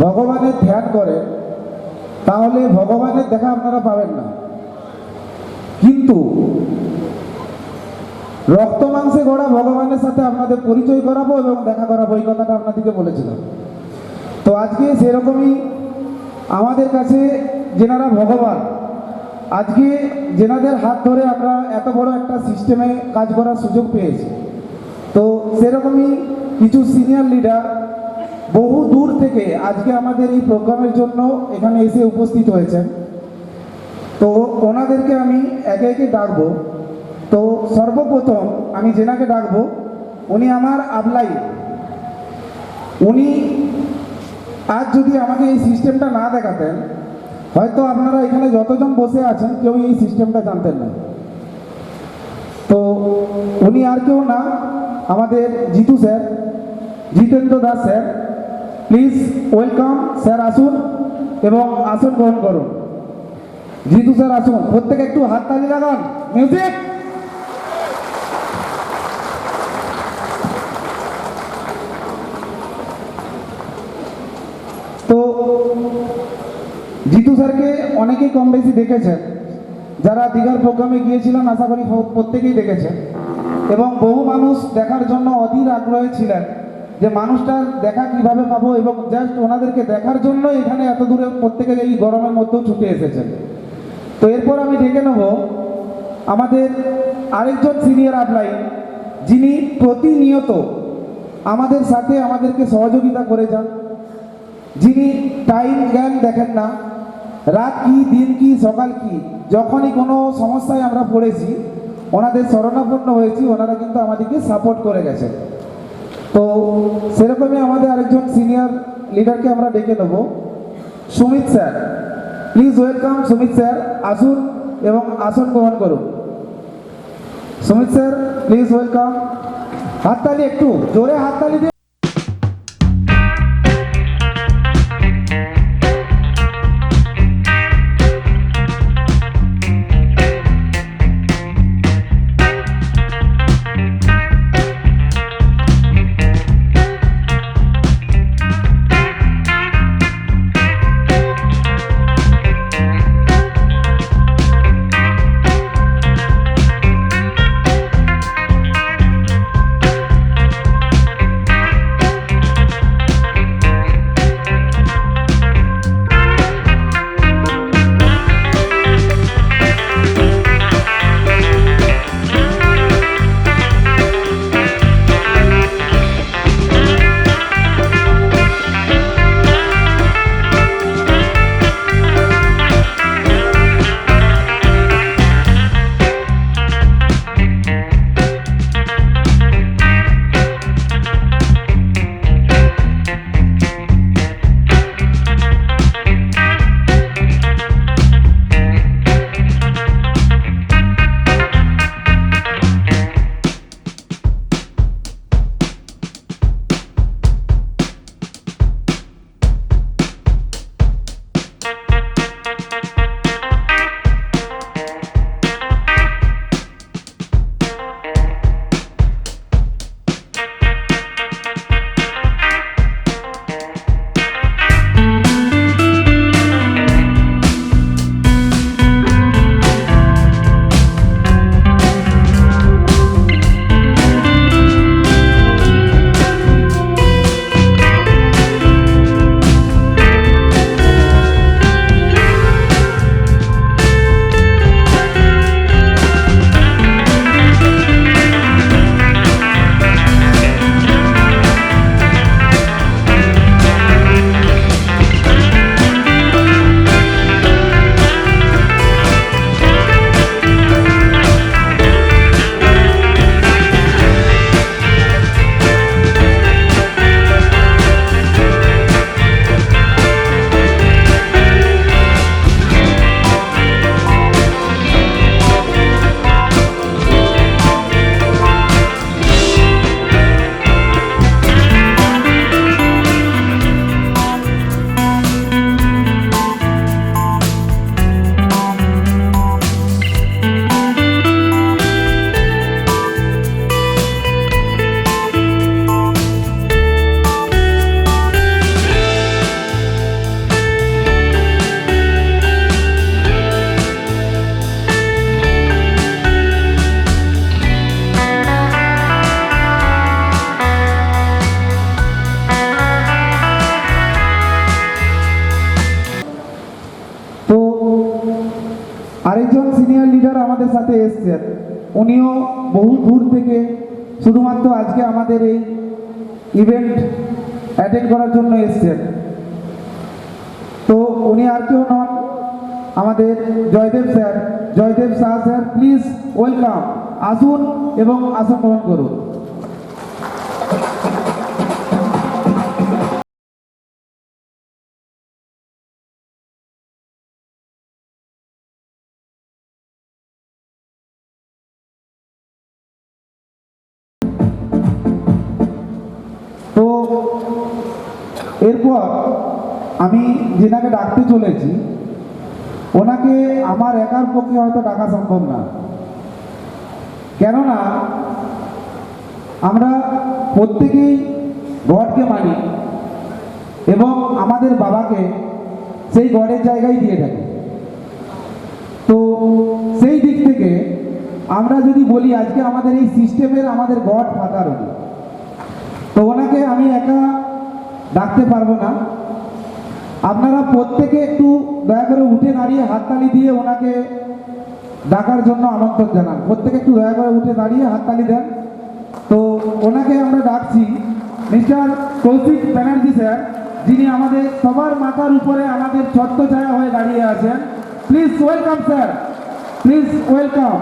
ভগবানের ধ্যান করেন তাহলে ভগবানের দেখা আপনারা পাবেন না, কিন্তু রক্ত মাংসে গড়া ভগবানের সাথে আপনাদের পরিচয় করাবো এবং দেখা করাবো, এই কথাটা আপনাদেরকে বলেছিলাম। তো আজকে সেরকমই আমাদের কাছে যেনারা ভগবান, আজকে যেনাদের হাত ধরে আমরা এত বড় একটা সিস্টেমে কাজ করার সুযোগ পেয়েছি, তো সেরকমই কিছু সিনিয়র লিডার বহু দূর থেকে আজকে আমাদের এই প্রোগ্রামের জন্য এখানে এসে উপস্থিত হয়েছেন। তো ওনাদেরকে আমি একে একে ডাকবো। তো সর্বপ্রথম আমি যেনাকে ডাকবো, উনি আমার আবলাই। উনি আজ যদি আমাকে এই সিস্টেমটা না দেখাতেন, হয়তো আপনারা এখানে যতজন বসে আছেন কেউ এই সিস্টেমটা জানতেন না। তো উনি আর কেউ না, আমাদের Jitu sir, Jitendra Das sir. Please welcome sir, আসুন এবং আসন গ্রহণ করুন। জিতু স্যার আসুন, প্রত্যেকে একটু হাততালি লাগান। মিউজিক। তো জিতু স্যারকে অনেকেই কম বেশি দেখেছেন, যারা দীঘার প্রোগ্রামে গিয়েছিলেন আশা করি প্রত্যেকেই দেখেছেন, এবং বহু মানুষ দেখার জন্য অধীর আগ্রহী ছিলেন যে মানুষটার দেখা কিভাবে পাবো, এবং জাস্ট ওনাদেরকে দেখার জন্য এখানে এত দূরে প্রত্যেকে এই গরমের মধ্যেও ছুটে এসেছেন। তো এরপর আমি ডেকে নেব আমাদের আরেকজন সিনিয়র আপলাইন, যিনি প্রতিনিয়ত আমাদের সাথে আমাদেরকে সহযোগিতা করে যান, যিনি টাইম জ্ঞান দেখেন না, রাত কি দিন কি সকাল কি, যখনই কোনো সমস্যায় আমরা পড়েছি ওনাদের শরণাপন্ন হয়েছি, ওনারা কিন্তু আমাদেরকে সাপোর্ট করে গেছেন। তো সেরকমই আমাদের আরেকজন সিনিয়র লিডারকে আমরা ডেকে নেব, Sumit sir. Please welcome Sumit sir, আসুন এবং আসন গ্রহণ করুন। Sumit sir please welcome. হাততালি, একটু জোরে হাততালি দিয়ে। আরেকজন সিনিয়র লিডার আমাদের সাথে এসছেন, উনিও বহু দূর থেকে শুধুমাত্র আজকে আমাদের এই ইভেন্ট অ্যাটেন্ড করার জন্য এসছেন। তো উনি আর কেউ নন, আমাদের Joydev sir, Joydev Shah sir. Please welcome, আসুন এবং আসন গ্রহণ করুন। তো এরপর আমি যেনাকে ডাকতে চলেছি, ওনাকে আমার একার পক্ষে হয়তো ডাকা সম্ভব না, কেননা আমরা প্রত্যেকেই গডকে মানি এবং আমাদের বাবাকে সেই গডের জায়গায় দিয়ে থাকি। তো সেই দিক থেকে আমরা যদি বলি আজকে আমাদের এই সিস্টেমের আমাদের গড ফাদার উনি, তো ওনাকে আমি একা ডাকতে পারবো না। আপনারা প্রত্যেকে একটু দয়া করে উঠে দাঁড়িয়ে হাততালি দিয়ে ওনাকে ডাকার জন্য আমন্ত্রণ জানান। প্রত্যেকে একটু দয়া করে উঠে দাঁড়িয়ে হাততালি দেন। তো ওনাকে আমরা ডাকছি মিস্টার কৌশিক ব্যানার্জি স্যার, যিনি আমাদের সবার মাথার উপরে আমাদের ছত্রছায়া হয়ে দাঁড়িয়ে আছেন। Please welcome sir, please welcome.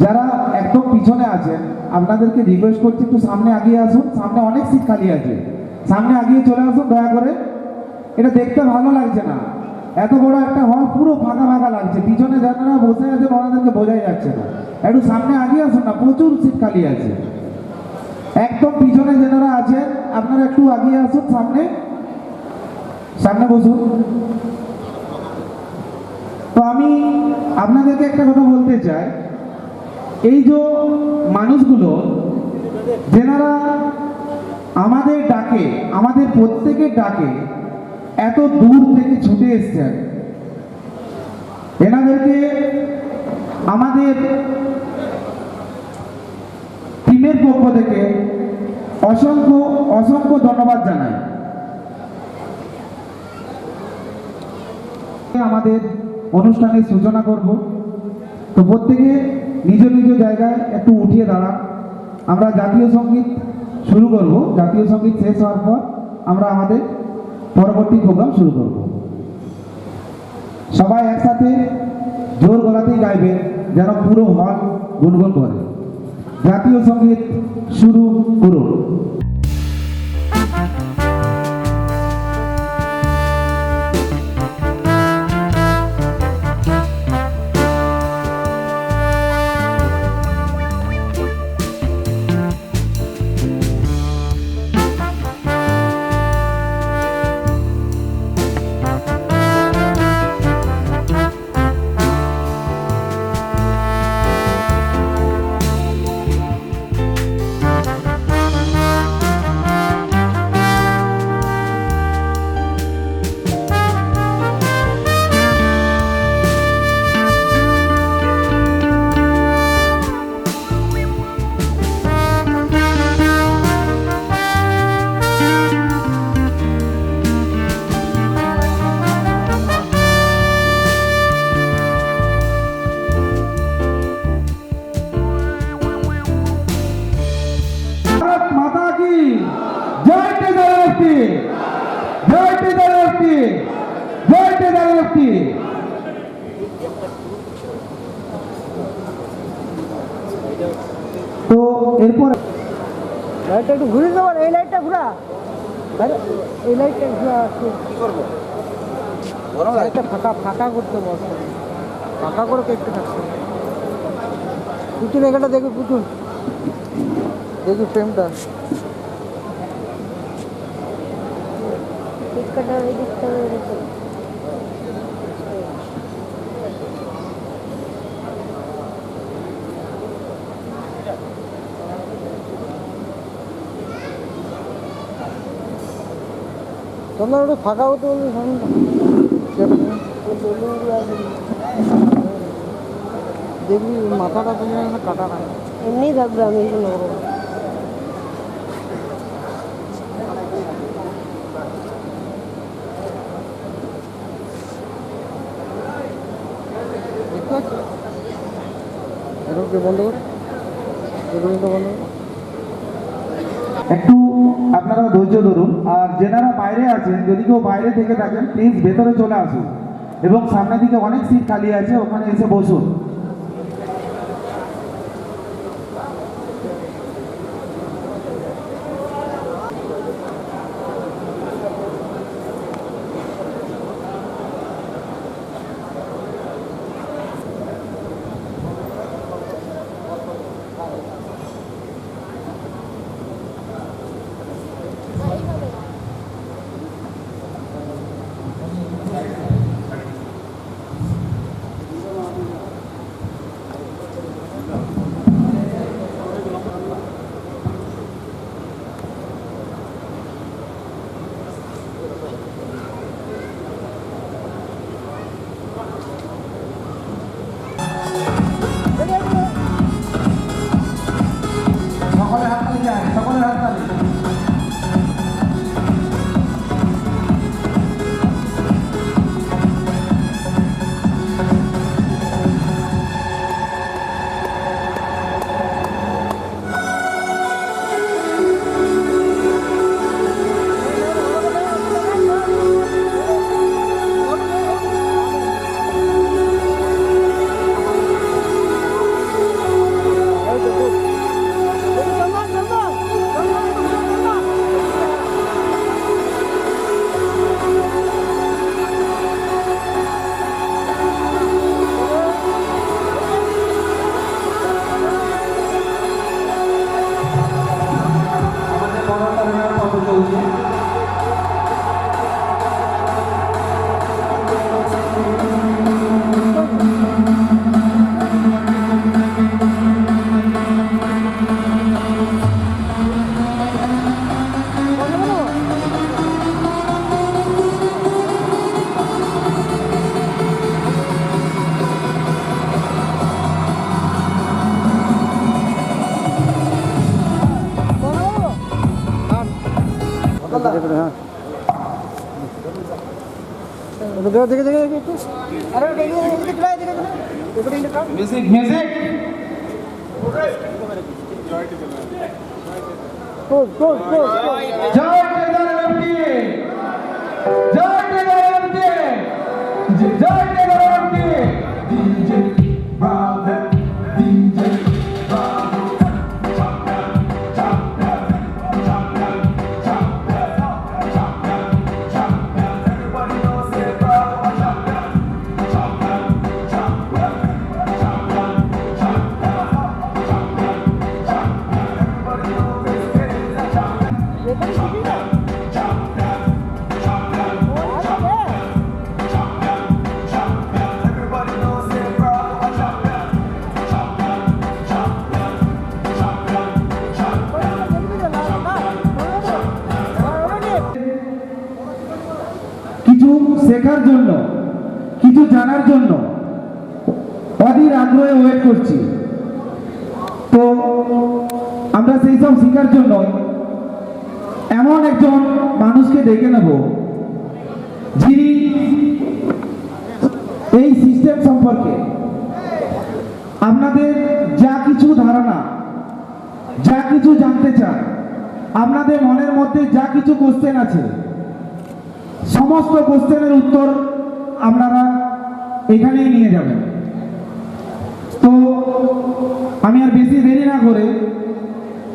যারা একদম পিছনে আছেন আপনাদেরকে রিকোয়েস্ট করছি একটু সামনে আগিয়ে আসুন, সামনে অনেক সিট খালি আছে, সামনে আগিয়ে চলে আসুন দয়া করে। এটা দেখতে ভালো লাগছে না, এত বড় একটা হল পুরো ফাঁকা ফাঁকা লাগছে, পিছনে যারা বসে আছেন ওনাদেরকে বোঝাই যাচ্ছে না। একটু সামনে আগিয়ে আসুন না, প্রচুর সিট খালি আছে। একদম পিছনে যারা আছেন আপনারা একটু আগিয়ে আসুন, সামনে সামনে বসুন। তো আমি আপনাদেরকে একটা কথা বলতে চাই, এই যে মানুষগুলো যেনারা আমাদের ডাকে, আমাদের প্রত্যেকের ডাকে এত দূর থেকে ছুটে এসছেন, এনাদেরকে আমাদের টিমের পক্ষ থেকে অসংখ্য অসংখ্য ধন্যবাদ জানাই। আমাদের অনুষ্ঠানের সূচনা করব, তো প্রত্যেকে নিজ নিজ জায়গায় একটু উঠিয়ে দাঁড়ান। আমরা জাতীয় সঙ্গীত শুরু করব, জাতীয় সঙ্গীত শেষ হওয়ার পর আমরা আমাদের পরবর্তী প্রোগ্রাম শুরু করব। সবাই একসাথে জোর গলাতেই গাইবেন যেন পুরো হল গুনগুন করে। জাতীয় সঙ্গীত শুরু করুন। তো এরপর লাইটটা একটু ঘুরে দেবো, এই লাইটটা ঘোরা, আরে এই লাইটটা ঘোরা একটু কি করবো? লাইটটা ফাঁকা ফাঁকা করতে বসো, ফাঁকা করে একটু থাকছে। পুতুল এখানটা দেখো, পুতুল দেখি ফ্রেমটা। তোমরা একটু ফাঁকা হতে বলবি সামনে, দেখবি মাথাটা তুমি কাটা না, এমনি থাকবে। আমি এগুলো দেখতে বন্ধ কর, বন্ধ কর। একটু আপনারা ধৈর্য ধরুন। আর যেনারা বাইরে আছেন, যদি কেউ বাইরে থেকে থাকেন প্লিজ ভেতরে চলে আসুন এবং সামনের দিকে অনেক সিট খালি আছে, ওখানে এসে বসুন। সকলের হাততালি চাই, সকলের হাততালি। म्यूजिक म्यूजिक जय केदारनाथी जय केदारनाथी जय केदारनाथी DJ Bravo DJ Bravo champion champion champion champion champion champion everybody knows it bravo champion champion champion champion champion champion everybody knows it is a champion champion champion champion champion champion everybody knows it bravo champion champion champion champion কিছু শেখার জন্য, কিছু জানার জন্য অধীর আগ্রহে wait করছি। তো আমরা সেই সব শেখার জন্য এমন একজন মানুষকে ডেকে নেব যিনি এই সিস্টেম সম্পর্কে আপনাদের যা কিছু ধারণা, যা কিছু জানতে চান, আপনাদের মনের মধ্যে যা কিছু কোশ্চেন আছে, সমস্ত কোশ্চেনের উত্তর আপনারা এখানেই নিয়ে যাবেন। তো আমি আর বেশি দেরি না করে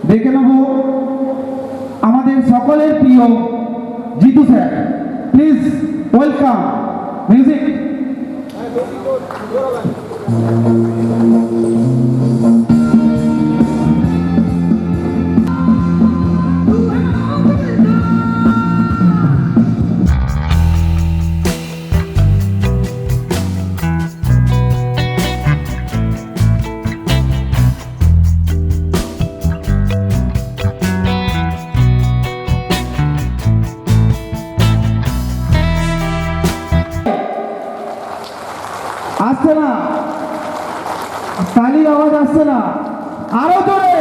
ডেকে নেব সকলের প্রিয় Jitu sir, please welcome. Music. আসছে না, তালির আওয়াজ আসছে না, আরো জোরে,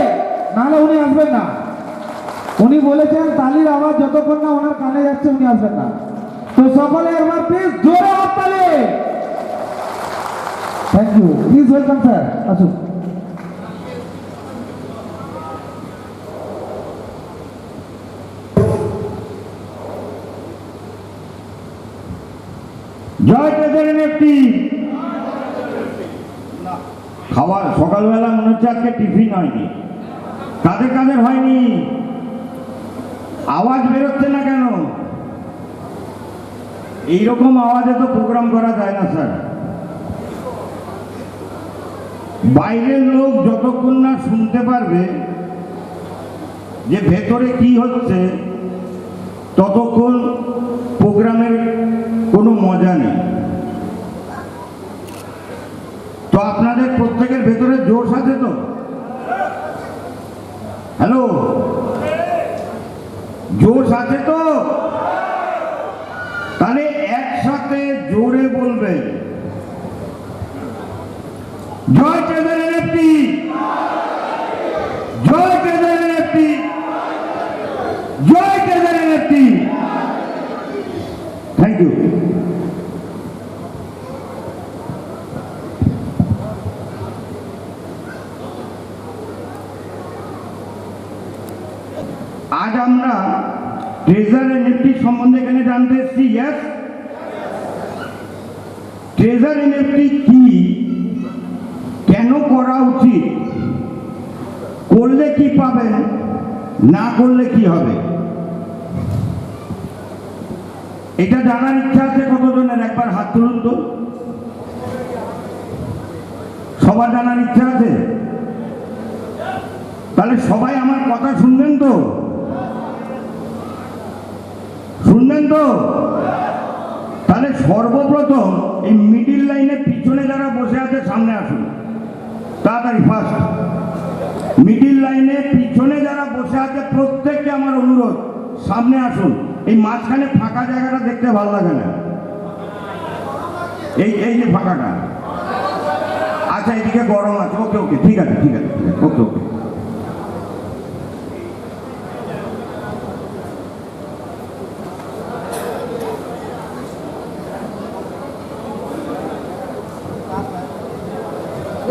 নাহলে উনি আসবেন না। উনি বলেছেন তালির আওয়াজ যতক্ষণ না ওনার কানে যাচ্ছে উনি আসবেন না। তো সকলে একবার প্লিজ জোরে হাততালি। Thank you, please welcome sir, আসুন। জয় ট্রেজারের একটি খাবার সকালবেলা মনে হচ্ছে আজকে টিফিন হয়নি। কাদের কাদের হয়নি? আওয়াজ বেরোচ্ছে না কেন? এইরকম আওয়াজে তো প্রোগ্রাম করা যায় না স্যার। বাইরের লোক যতক্ষণ না শুনতে পারবে যে ভেতরে কি হচ্ছে ততক্ষণ প্রোগ্রামের কোনো মজা নেই। তো আপনাদের প্রত্যেকের ভেতরে জোশ আছে তো? হ্যালো, জোশ আছে তো? তাহলে একসাথে জোরে বলবেন, জয় ট্রেজার এনএফটি, জয় ট্রেজার এনএফটি, জয় ট্রেজার এনএফটি। Thank you. আজ আমরা ট্রেজার এনএফটি সম্বন্ধে এখানে জানতে এসেছি। ইয়েস, ট্রেজার এনএফটি কি, কেন করা উচিত, করলে কি পাবেন, না করলে কি হবে, এটা জানার ইচ্ছা আছে কতজনের? একবার হাত তুলুন তো। সবার জানার ইচ্ছা আছে? তাহলে সবাই আমার কথা শুনবেন তো? শুনবেন তো? তাহলে সর্বপ্রথম এই মিডিল লাইনে পিছনে যারা বসে আছে সামনে আসুন তাড়াতাড়ি, ফার্স্ট। মিডিল লাইনে পিছনে যারা বসে আছে প্রত্যেককে আমার অনুরোধ সামনে আসুন। এই মাঝখানে ফাঁকা জায়গাটা দেখতে ভালো লাগে না, এই যে ফাঁকাটা। আচ্ছা, এদিকে গরম আছে, ওকে ওকে, ঠিক আছে ঠিক আছে, ওকে ওকে।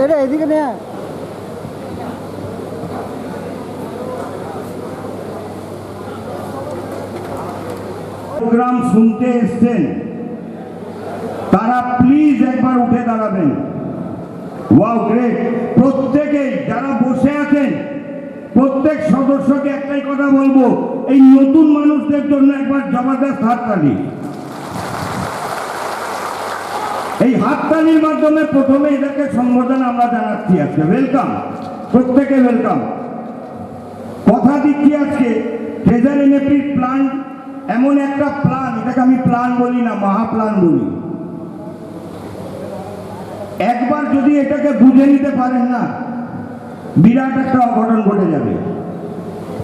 এটা এদিকে নিয়ে প্রোগ্রাম শুনতে এসছেন তারা প্লিজ একবার উঠে দাঁড়াবেন। Wow, great. প্রত্যেকেই যারা বসে আছেন প্রত্যেক সদস্যকে একটাই কথা বলবো, এই নতুন মানুষদের জন্য একবার জবরদস্ত হাততালি। এই হাততালির মাধ্যমে প্রথমে এদেরকে সম্বোধনা আমরা জানাচ্ছি আজকে। ওয়েলকাম, প্রত্যেকে ওয়েলকাম। কথা দিচ্ছি আজকে ট্রেজার এনএফটির প্ল্যান এমন একটা প্ল্যান, এটাকে আমি প্ল্যান বলি না, মহাপ্ল্যান বলি। একবার যদি এটাকে বুঝে নিতে পারেন না, বিরাট একটা অঘটন ঘটে যাবে।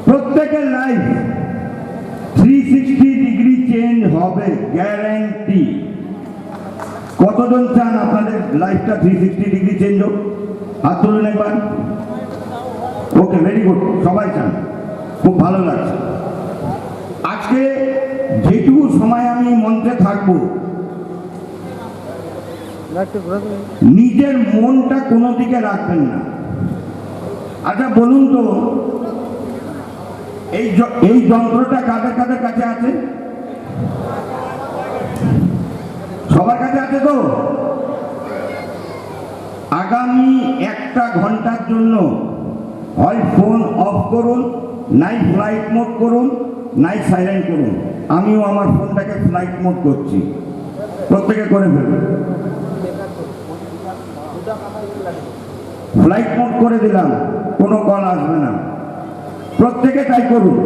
প্রত্যেকের লাইফ 360 ডিগ্রি চেঞ্জ হবে, গ্যারান্টি। কতজন চান আপনাদের লাইফটা 360 ডিগ্রি চেঞ্জ হোক? হাত তুলুন একবার। ওকে, ভেরি গুড, সবাই চান, খুব ভালো লাগছে। আজকে যেটুকু সময় আমি মঞ্চে থাকবো, নিজের মনটা কোনো দিকে রাখবেন না। আচ্ছা বলুন তো, এই যন্ত্রটা কাদের কাদের কাছে আছে? সবার কাছে আছে তো? আগামী 1 ঘন্টার জন্য হয় ফোন অফ করুন, নাই ফ্লাইট মোড করুন, নাইট সাইলেন্ট করুন। আমিও আমার ফোনটাকে ফ্লাইট মোড করছি, প্রত্যেকে করে ফেলুন। ফ্লাইট মোড করে দিলাম, কোনো কল আসবে না, প্রত্যেকে তাই করুন।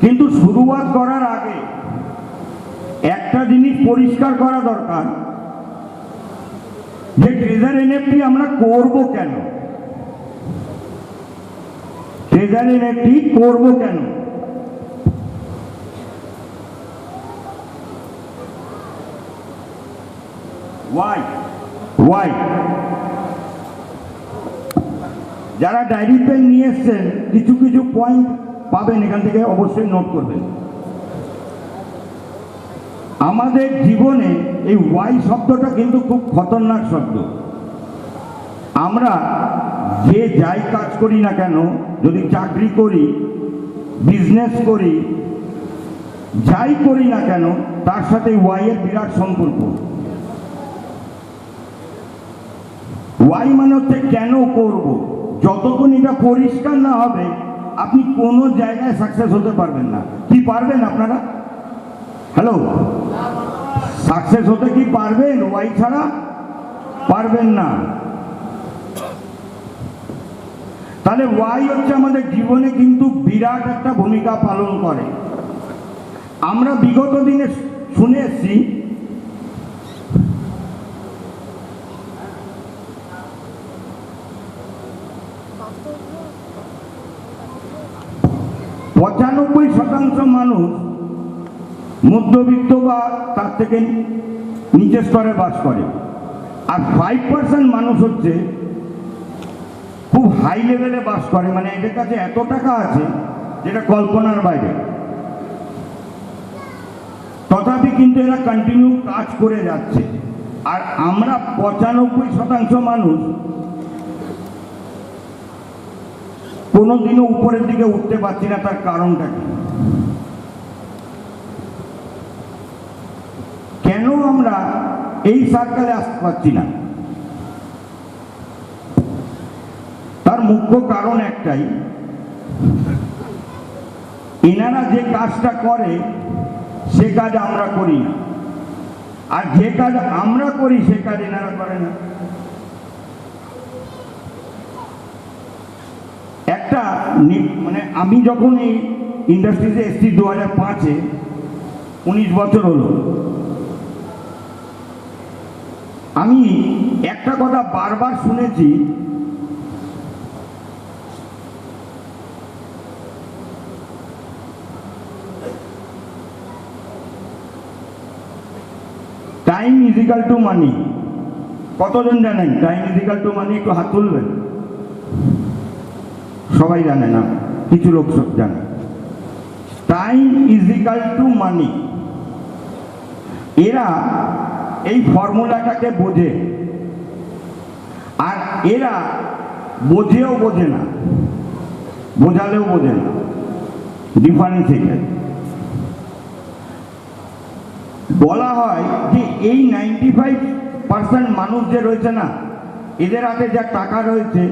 কিন্তু শুরুয়াত করার আগে একটা জিনিস পরিষ্কার করা দরকার, যে ট্রেজার এনএফটি আমরা করব কেন, ট্রেজার এনএফটি করব কেন। ওয়াই যারা ডায়েরি পেন নিয়ে এসছেন কিছু কিছু পয়েন্ট পাবেন, এখান থেকে অবশ্যই নোট করবেন। আমাদের জীবনে এই ওয়াই শব্দটা কিন্তু খুব খতরনাক শব্দ। আমরা যে যাই কাজ করি না কেন, যদি চাকরি করি, বিজনেস করি, যাই করি না কেন, তার সাথে ওয়াই এর বিরাট সম্পর্ক। ওয়াই মানে হচ্ছে কেন করব। যতক্ষণ এটা পরিষ্কার না হবে আপনি কোনো জায়গায় সাকসেস হতে পারবেন না। কি পারবেন আপনারা? হ্যালো, সাকসেস হতে কি পারবেন ওয়াই ছাড়া? পারবেন না। তাহলে ওয়াই হচ্ছে আমাদের জীবনে কিন্তু বিরাট একটা ভূমিকা পালন করে। আমরা বিগত দিনে শুনে এসছি ,95% মানুষ মধ্যবিত্ত বা তার থেকে নিচের স্তরে বাস করে, আর 5% মানুষ হচ্ছে খুব হাই লেভেলে বাস করে, মানে এদের কাছে এত টাকা আছে যেটা কল্পনার বাইরে। তথাপি কিন্তু এরা কন্টিনিউ কাজ করে যাচ্ছে। আর আমরা 95% মানুষ কোনোদিনও উপরের দিকে উঠতে পারছি না। তার কারণটা কি? কেন আমরা এই সার্কেলে আসতে পারছি না? তার মুখ্য কারণ একটাই, এনারা যে কাজটা করে সে কাজ আমরা করি না, আর যে কাজ আমরা করি সে কাজ এনারা করে না। একটা মানে আমি যখন এই ইন্ডাস্ট্রিতে এসেছি 2005-এ, 19 বছর হলো, আমি একটা কথা বারবার শুনেছি, টাইম ইজ ইকাল টু মানি। কতজন জানেন টাইম ইজ ইকাল টু মানি? একটু হাত তুলবেন। সবাই জানে না, কিছু লোক সব জানে। Time is equal to money. এরা এই ফর্মুলাটাকে বোঝে, আর এরা বোঝেও বোঝে না, বোঝালেও বোঝে না। ডিফারেন্স এটাই। বলা হয় যে এই 95% মানুষ যে রয়েছে না, এদের হাতে যা টাকা রয়েছে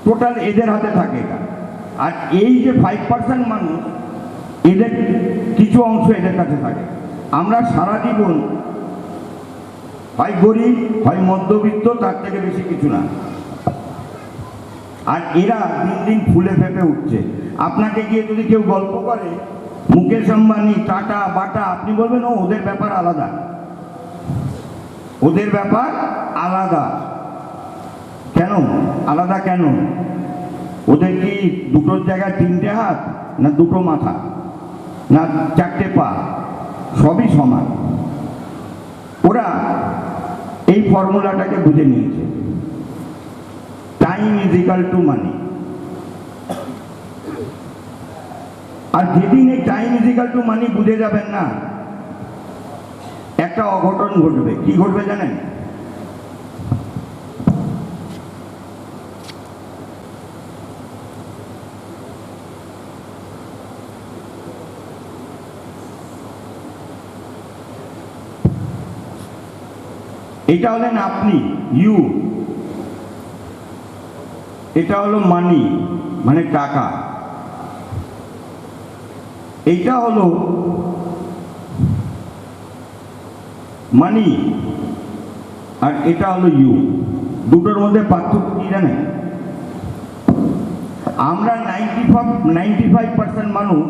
টোটাল এদের হাতে থাকে এটা। আর এই যে 5% মানুষ, এদের কিছু অংশ এদের কাছে থাকে। আমরা সারা জীবন হয় গরিব হয় মধ্যবিত্ত, তার থেকে বেশি কিছু না। আর এরা দিন দিন ফুলে ফেপে উঠছে। আপনাকে গিয়ে যদি কেউ গল্প করে মুকেশ আম্বানি, টাটা, বাটা, আপনি বলবেন ও ওদের ব্যাপার আলাদা, ওদের ব্যাপার আলাদা। কেন আলাদা? কেন? ওদের কি দুটোর জায়গায় 3টে হাত, না 2টো মাথা, না 4টে পা? সবই সমান। ওরা এই ফর্মুলাটাকে বুঝে নিয়েছে, টাইম ইজ ইকাল টু মানি। আর যেদিন এই টাইম ইজ ইকাল টু মানি বুঝে যাবেন না, একটা অঘটন ঘটবে। কি ঘটবে জানেন? এটা হলেন আপনি, ইউ। এটা হলো মানি, মানে টাকা। এইটা হলো মানি, আর এটা হলো ইউ। দুটোর মধ্যে পার্থক্য কি জানেন? আমরা 95% মানুষ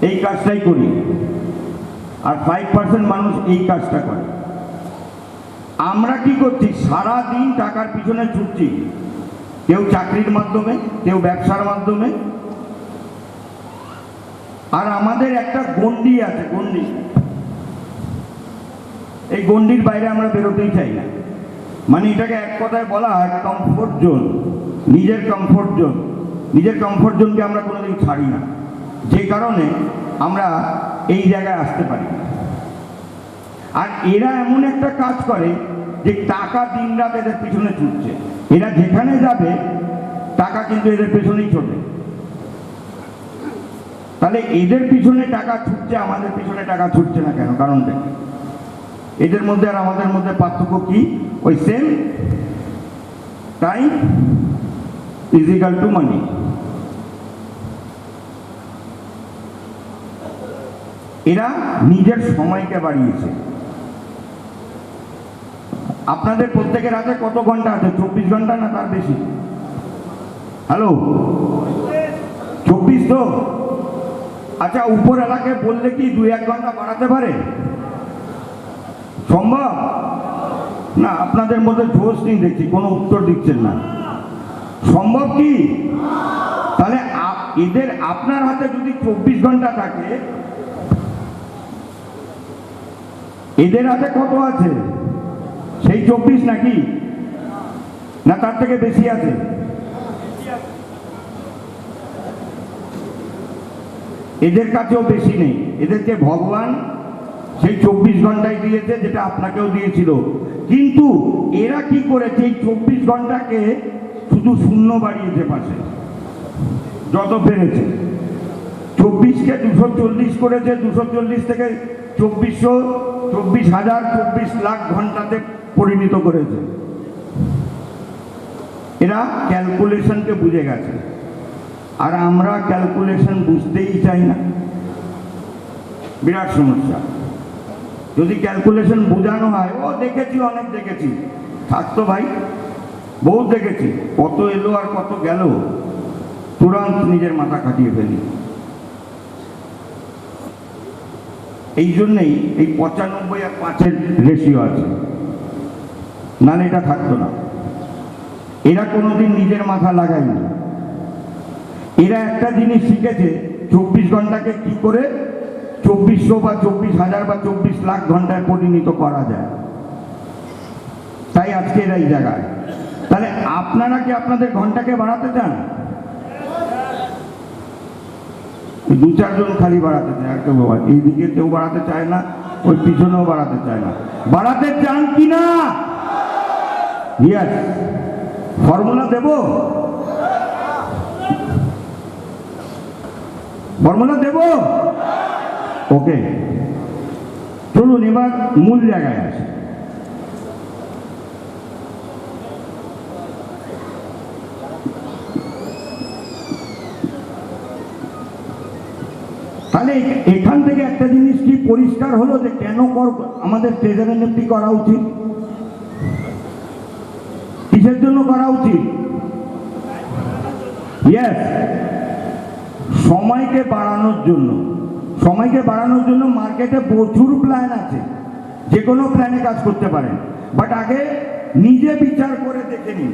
এই কাজটাই করি, আর 5% মানুষ এই কাজটা করে। আমরা কি করছি? সারা দিন টাকার পিছনে ছুটছি, কেউ চাকরির মাধ্যমে, কেউ ব্যবসার মাধ্যমে। আর আমাদের একটা গণ্ডি আছে, গণ্ডি। এই গণ্ডির বাইরে আমরা বেরোতেই চাই না। মানে এটাকে এক কথায় বলা হয় কমফোর্ট জোন, নিজের কমফোর্ট জোন। নিজের কমফোর্ট জোনকে আমরা কোনোদিন ছাড়ি না, যে কারণে আমরা এই জায়গায় আসতে পারি না। আর এরা এমন একটা কাজ করে যে টাকা দিন রাত এদের পিছনে ছুটছে। এরা যেখানে যাবে টাকা কিন্তু এদের পেছনেই ছোটে। তাহলে এদের পিছনে টাকা ছুটছে, আমাদের পিছনে টাকা ছুটছে না কেন? কারণটা কি? এদের মধ্যে আর আমাদের মধ্যে পার্থক্য কি? ওই same time is equal to money. এরা নিজের সময়কে বাড়িয়েছে। আপনাদের প্রত্যেকের হাতে কত ঘন্টা আছে? 24 ঘন্টা না তার বেশি? হ্যালো, 24 তো? আচ্ছা, উপর এলাকায় বললে কি 2-1 ঘন্টা বাড়াতে পারে? সম্ভব না। আপনাদের মধ্যে জোশ নেই দেখছি, কোনো উত্তর দিচ্ছেন না। সম্ভব কি? তাহলে এদের, আপনার হাতে যদি 24 ঘন্টা থাকে, এদের হাতে কত আছে? সেই 24 নাকি? না তার থেকে বেশি আছে? এদের কাছেও বেশি নেই। এদেরকে ভগবান সেই 24 ঘন্টায় দিয়েছে, যেটা আপনাকেও দিয়েছিল। কিন্তু এরা কি করেছে? এই 24 ঘন্টাকে শুধু শূন্য বাড়িয়েছে পাশে, যত পেরেছে। 24কে 240 করেছে, 240 থেকে 24,000, 24 লাখ ঘন্টাতে পরিণত করেছে। এরা ক্যালকুলেশনকে বুঝে গেছে, আর আমরা ক্যালকুলেশন বুঝতেই চাই না। বিরাট সমস্যা। যদি ক্যালকুলেশন বোঝানো হয়, ও দেখেছি, অনেক দেখেছি, থাকতো ভাই, বহুত দেখেছি, কত এলো আর কত গেল, তুরন্ত নিজের মাথা কাটিয়ে ফেলি। এই জন্যেই এই 95 আর 5-এর রেশিও আছে, নাহলে এটা থাকতো না। এরা কোনোদিন নিজের মাথা লাগায়নি। এরা একটা জিনিস শিখেছে, 24 ঘন্টাকে কি করে 2400 বা 24,000 বা 24 লাখ ঘন্টায় পরিণত করা যায়। তাই আজকে এরা এই জায়গায়। তাহলে আপনারা কি আপনাদের ঘন্টাকে বাড়াতে চান? 2-4 জন খালি বাড়াতে চায়, আর কেউ এইদিকে কেউ বাড়াতে চায় না, ওই পিছনেও বাড়াতে চায় না। বাড়াতে চান কি না? ইয়েস। ফর্মুলা দেব? ফর্মুলা দেব? ওকে, চলুন এবার মূল জায়গায় আসি। তাহলে এখান থেকে একটা জিনিস কি পরিষ্কার হলো, যে কেন আমাদের ট্রেজারি নিফটি করা উচিত? কিসের জন্য করা উচিত? ইয়েস, সময়কে বাড়ানোর জন্য। সময়কে বাড়ানোর জন্য মার্কেটে প্রচুর প্ল্যান আছে, যে কোনো প্ল্যানে কাজ করতে পারেন। বাট আগে নিজে বিচার করে দেখে নিন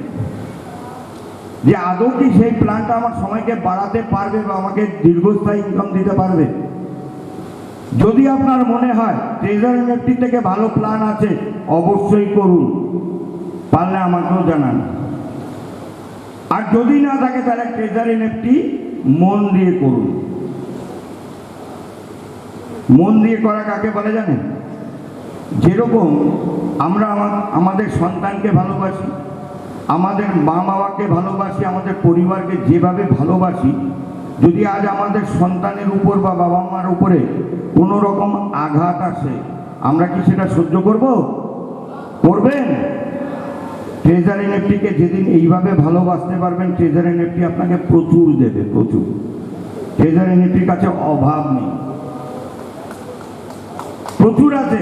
যে আদৌ কি সেই প্ল্যানটা আমার সময়কে বাড়াতে পারবে বা আমাকে দীর্ঘস্থায়ী ইনকাম দিতে পারবে। যদি আপনার মনে হয় ট্রেজারি নিফটি থেকে ভালো প্ল্যান আছে, অবশ্যই করুন, পারলে আমাকেও জানান। আর যদি না থাকে, তাহলে ট্রেজারি নিফটি মন দিয়ে করুন। মন দিয়ে করা কাকে বলে জানেন? যেরকম আমরা আমাদের সন্তানকে ভালোবাসি, আমাদের মা বাবাকে ভালোবাসি, আমাদের পরিবারকে যেভাবে ভালোবাসি, যদি আজ আমাদের সন্তানের উপর বা বাবা মার উপরে কোনো রকম আঘাত আসে, আমরা কি সেটা সহ্য করব? করবেন? ট্রেজারি নেফটিকে যেদিন এইভাবে ভালোবাসতে পারবেন, ট্রেজারি নেফটি আপনাকে প্রচুর দেবে, প্রচুর। ট্রেজারি নেফটির কাছে অভাব নেই, প্রচুর আছে,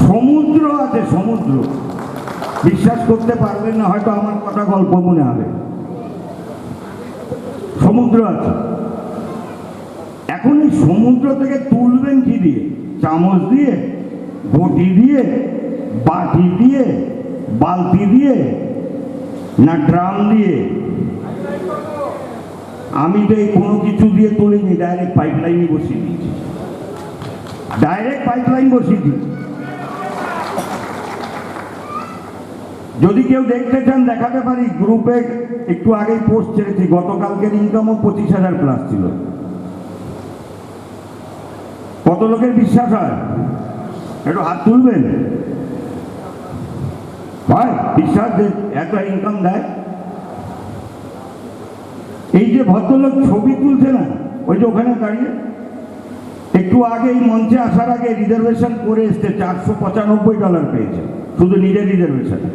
সমুদ্র আছে, সমুদ্র। বিশ্বাস করতে পারবেন না, হয়তো আমার কথা গল্প মনে হবে, সমুদ্র আছে। এখন এই সমুদ্র থেকে তুলবেন কি দিয়ে? চামচ দিয়ে, ঘটি দিয়ে, বাটি দিয়ে, বালতি দিয়ে, না ড্রাম দিয়ে? আমি তো এই কোনো কিছু দিয়ে তুলিনি, ডাইরেক্ট পাইপলাইনে বসিয়ে দিয়েছি, ডাইরেক্ট পাইপলাইন বসিয়ে দিয়েছি। যদি কেউ দেখতে চান দেখাতে পারি, গ্রুপে একটু আগেই পোস্ট ছেড়েছি, গতকালকের ইনকামও 25,000 প্লাস ছিল। কত লোকের বিশ্বাস হয়? একটু হাত তুলবেন। হয় বিশ্বাস যে এত ইনকাম দেয়? এই যে ভদ্রলোক ছবি তুলছে না, ওই যে ওখানে দাঁড়িয়ে, একটু আগে এই মঞ্চে আসার আগে রিজার্ভেশন করে এসছে, $495 পেয়েছে শুধু নিজের রিজার্ভেশনে।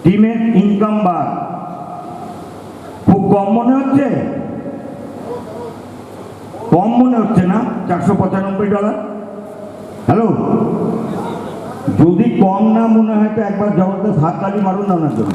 টিমের ইনকাম বা খুব কম মনে হচ্ছে? কম মনে হচ্ছে না $495? হ্যালো, যদি কম না মনে হয় তো একবার জবরদস্ত হাততালি মারুন না ওনার জন্য।